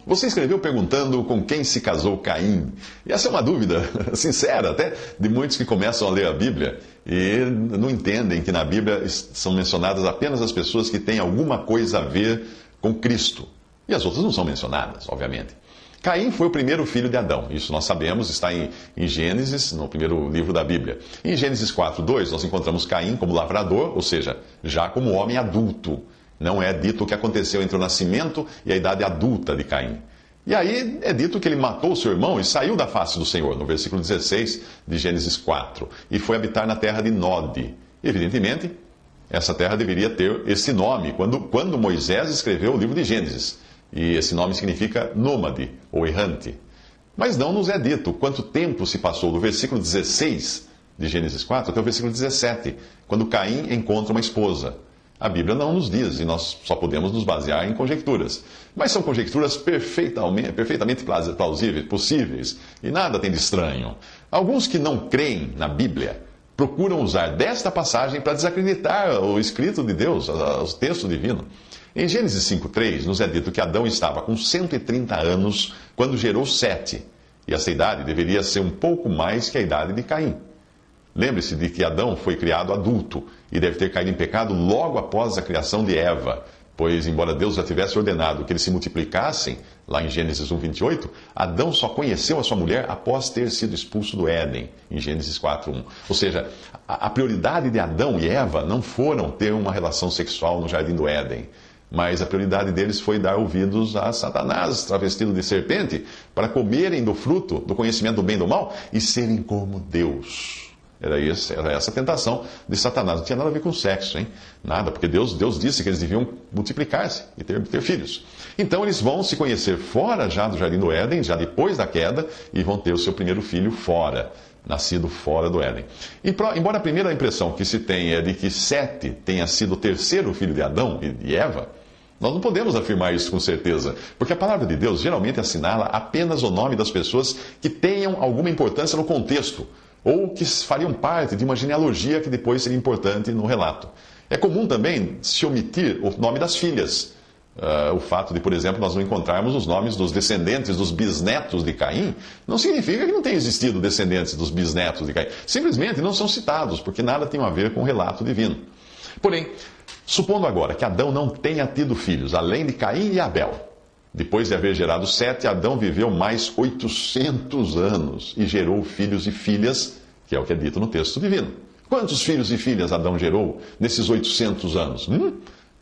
Você escreveu perguntando com quem se casou Caim. E essa é uma dúvida sincera, até de muitos que começam a ler a Bíblia e não entendem que na Bíblia são mencionadas apenas as pessoas que têm alguma coisa a ver com Cristo. E as outras não são mencionadas, obviamente. Caim foi o primeiro filho de Adão. Isso nós sabemos, está em Gênesis, no primeiro livro da Bíblia. Em Gênesis 4:2, nós encontramos Caim como lavrador, ou seja, já como homem adulto. Não é dito o que aconteceu entre o nascimento e a idade adulta de Caim. E aí é dito que ele matou o seu irmão e saiu da face do Senhor, no versículo 16 de Gênesis 4, e foi habitar na terra de Nod. Evidentemente, essa terra deveria ter esse nome quando Moisés escreveu o livro de Gênesis. E esse nome significa nômade ou errante. Mas não nos é dito quanto tempo se passou do versículo 16 de Gênesis 4 até o versículo 17, quando Caim encontra uma esposa. A Bíblia não nos diz e nós só podemos nos basear em conjecturas. Mas são conjecturas perfeitamente plausíveis, possíveis, e nada tem de estranho. Alguns que não creem na Bíblia procuram usar desta passagem para desacreditar o escrito de Deus, o texto divino. Em Gênesis 5:3, nos é dito que Adão estava com 130 anos quando gerou Sete, e essa idade deveria ser um pouco mais que a idade de Caim. Lembre-se de que Adão foi criado adulto e deve ter caído em pecado logo após a criação de Eva, pois, embora Deus já tivesse ordenado que eles se multiplicassem, lá em Gênesis 1:28, Adão só conheceu a sua mulher após ter sido expulso do Éden, em Gênesis 4:1. Ou seja, a prioridade de Adão e Eva não foram ter uma relação sexual no jardim do Éden, mas a prioridade deles foi dar ouvidos a Satanás, travestido de serpente, para comerem do fruto do conhecimento do bem e do mal e serem como Deus. Era essa a tentação de Satanás. Não tinha nada a ver com sexo, hein? Nada, porque Deus disse que eles deviam multiplicar-se e ter filhos. Então eles vão se conhecer fora já do Jardim do Éden, já depois da queda, e vão ter o seu primeiro filho fora, nascido fora do Éden. Embora a primeira impressão que se tem é de que Sete tenha sido o terceiro filho de Adão e de Eva, nós não podemos afirmar isso com certeza, porque a palavra de Deus geralmente assinala apenas o nome das pessoas que tenham alguma importância no contexto, ou que fariam parte de uma genealogia que depois seria importante no relato. É comum também se omitir o nome das filhas. O fato de, por exemplo, nós não encontrarmos os nomes dos descendentes dos bisnetos de Caim, não significa que não tenha existido descendentes dos bisnetos de Caim. Simplesmente não são citados, porque nada tem a ver com o relato divino. Porém, supondo agora que Adão não tenha tido filhos, além de Caim e Abel, depois de haver gerado Sete, Adão viveu mais 800 anos e gerou filhos e filhas, que é o que é dito no texto divino. Quantos filhos e filhas Adão gerou nesses 800 anos?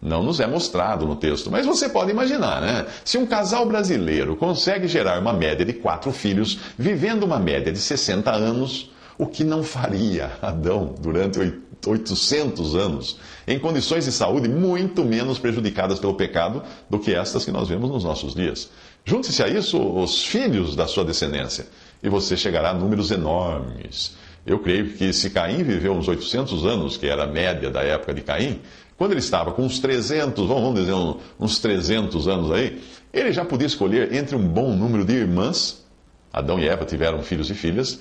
Não nos é mostrado no texto, mas você pode imaginar, né? Se um casal brasileiro consegue gerar uma média de 4 filhos, vivendo uma média de 60 anos, o que não faria Adão durante 800 anos, em condições de saúde muito menos prejudicadas pelo pecado do que estas que nós vemos nos nossos dias. Junte-se a isso os filhos da sua descendência, e você chegará a números enormes. Eu creio que se Caim viveu uns 800 anos, que era a média da época de Caim, quando ele estava com uns 300, vamos dizer uns 300 anos aí, ele já podia escolher entre um bom número de irmãs. Adão e Eva tiveram filhos e filhas,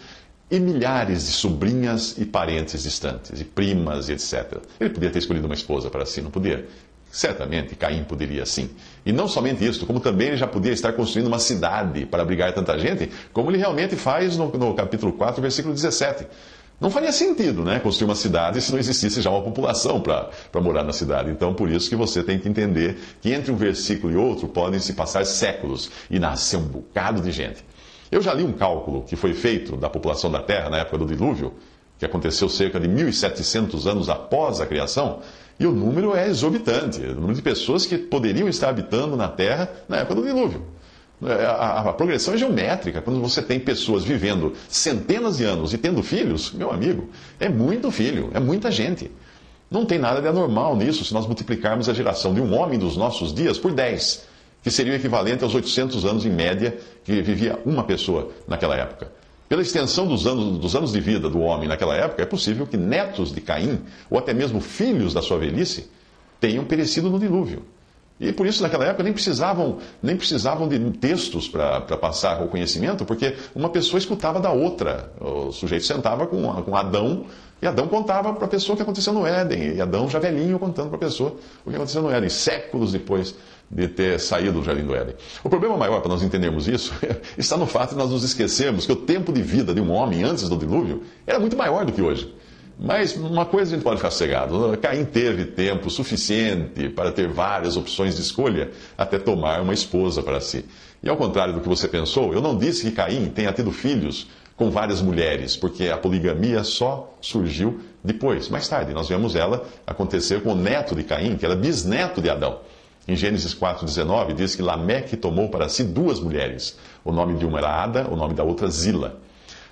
e milhares de sobrinhas e parentes distantes, e primas e etc. Ele podia ter escolhido uma esposa para si, não podia? Certamente Caim poderia sim. E não somente isso, como também ele já podia estar construindo uma cidade para abrigar tanta gente, como ele realmente faz no capítulo 4, versículo 17. Não faria sentido, né, construir uma cidade se não existisse já uma população para morar na cidade. Então, por isso que você tem que entender que entre um versículo e outro podem se passar séculos e nascer um bocado de gente. Eu já li um cálculo que foi feito da população da Terra na época do dilúvio, que aconteceu cerca de 1.700 anos após a criação, e o número é exorbitante, o número de pessoas que poderiam estar habitando na Terra na época do dilúvio. A progressão é geométrica. Quando você tem pessoas vivendo centenas de anos e tendo filhos, meu amigo, é muito filho, é muita gente. Não tem nada de anormal nisso se nós multiplicarmos a geração de um homem dos nossos dias por 10, que seria o equivalente aos 800 anos em média que vivia uma pessoa naquela época. Pela extensão dos anos de vida do homem naquela época, é possível que netos de Caim, ou até mesmo filhos da sua velhice, tenham perecido no dilúvio. E por isso, naquela época, nem precisavam de textos para passar o conhecimento, porque uma pessoa escutava da outra. O sujeito sentava com Adão, e Adão contava para a pessoa o que aconteceu no Éden, e Adão já velhinho contando para a pessoa o que aconteceu no Éden, séculos depois de ter saído do Jardim do Éden. O problema maior para nós entendermos isso está no fato de nós nos esquecermos que o tempo de vida de um homem antes do dilúvio era muito maior do que hoje. Mas uma coisa a gente pode ficar sossegado: Caim teve tempo suficiente para ter várias opções de escolha até tomar uma esposa para si. E ao contrário do que você pensou, eu não disse que Caim tenha tido filhos com várias mulheres, porque a poligamia só surgiu depois, mais tarde. Nós vemos ela acontecer com o neto de Caim, que era bisneto de Adão. Em Gênesis 4,19 diz que Lameque tomou para si 2 mulheres. O nome de uma era Ada, o nome da outra Zila.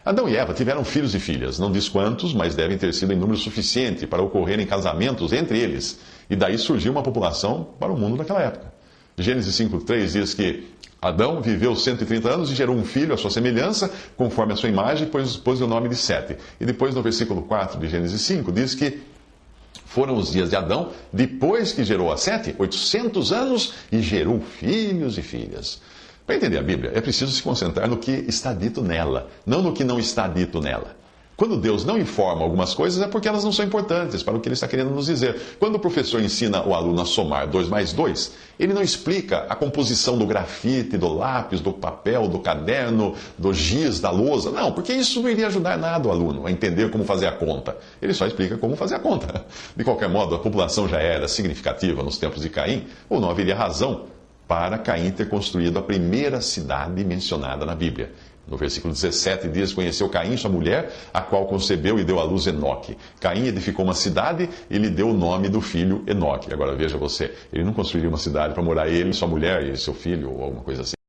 Adão e Eva tiveram filhos e filhas, não diz quantos, mas devem ter sido em número suficiente para ocorrerem casamentos entre eles. E daí surgiu uma população para o mundo naquela época. Gênesis 5,3 diz que Adão viveu 130 anos e gerou um filho à sua semelhança, conforme a sua imagem, e pôs o nome de Sete. E depois, no versículo 4 de Gênesis 5, diz que foram os dias de Adão, depois que gerou a Sete, 800 anos, e gerou filhos e filhas. Para entender a Bíblia, é preciso se concentrar no que está dito nela, não no que não está dito nela. Quando Deus não informa algumas coisas, é porque elas não são importantes para o que Ele está querendo nos dizer. Quando o professor ensina o aluno a somar 2 mais 2, ele não explica a composição do grafite, do lápis, do papel, do caderno, do giz, da lousa. Não, porque isso não iria ajudar nada o aluno a entender como fazer a conta. Ele só explica como fazer a conta. De qualquer modo, a população já era significativa nos tempos de Caim, ou não haveria razão para Caim ter construído a primeira cidade mencionada na Bíblia. No versículo 17 diz: conheceu Caim, sua mulher, a qual concebeu e deu à luz Enoque. Caim edificou uma cidade e lhe deu o nome do filho Enoque. Agora veja você, ele não construiria uma cidade para morar ele, sua mulher e seu filho, ou alguma coisa assim.